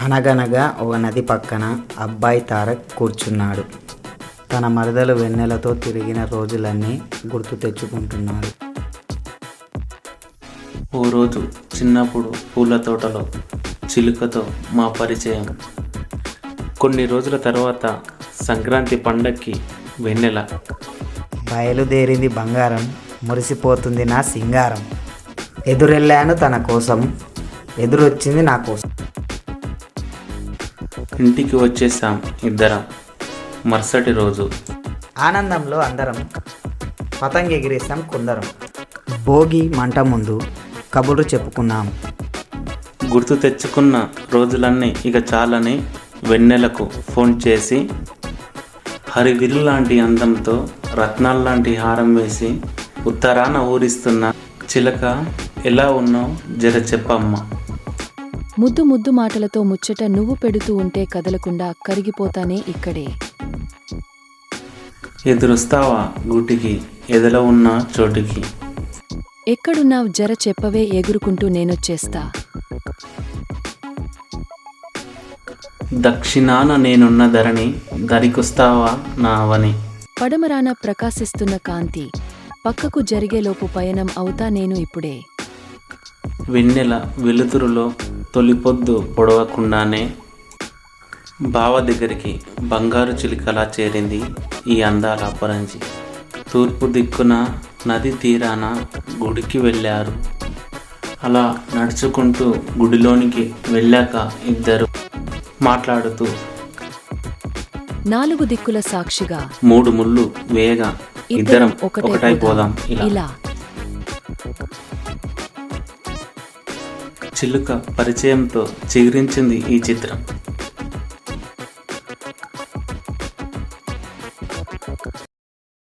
అనగనగా ఒక నది పక్కన అబ్బాయి తారక్ కూర్చున్నాడు. తన మరదలు వెన్నెలతో తిరిగిన రోజులన్నీ గుర్తు తెచ్చుకుంటున్నాడు. ఓ రోజు చిన్నప్పుడు పూల తోటలో చిలుకతో మా పరిచయం. కొన్ని రోజుల తర్వాత సంక్రాంతి పండక్కి వెన్నెల. బయలుదేరింది బంగారం, మురిసిపోతుంది నా సింగారం. ఎదురెళ్ళాను తన కోసం, ఎదురొచ్చింది నా కోసం. ఇంటికి వచ్చేసాం ఇద్దరం. మరుసటి రోజు ఆనందంలో అందరం పతంగి ఎగిరేసాం కొందరం. భోగి మంట ముందు కబుర్లు చెప్పుకున్నాం. గుర్తు తెచ్చుకున్న రోజులన్నీ ఇక చాలని వెన్నెలకు ఫోన్ చేసి హరివిల్లు లాంటి అందంతో రత్నాల్లాంటి హారం వేసి ఉత్తరాన ఊరిస్తున్న చిలక ఎలా ఉన్నావు జర చెప్పమ్మా. ముద్దు ముద్దు మాటలతో ముచ్చట నువ్వు పెడుతూ ఉంటే కదలకుండా కరిగిపోతానే ఇక్కడే. ఎదురొస్తావా గూటికి ఎదలో ఉన్న చోటికి. ఎక్కడున్నావ్ జర చెప్పవే ఎగురుకుంటూ నేనొచ్చేస్తా. దక్షిణాన నేనున్న ధరణి దరికొస్తావా నావని. పడమరాన ప్రకాశిస్తున్న కాంతి పక్కకు జరిగేలోపు పయనం అవుతా నేను ఇప్పుడే. వెన్నెల వెలుతురులో తొలిపొద్దు పొడవకుండానే బావ దగ్గరికి బంగారు చిలుకలా చేరింది ఈ అందాల అపరంజి. తూర్పు దిక్కున నది తీరాన గుడికి వెళ్ళారు. అలా నడుచుకుంటూ గుడిలోనికి వెళ్ళాక ఇద్దరు మాట్లాడుతూ 4 దిక్కుల సాక్షిగా 3 ముళ్ళు వేయగా ఇద్దరం ఒకటైపోదాం ఇలా. చిలుక పరిచయంతో చిగురించింది ఈ చిత్రం.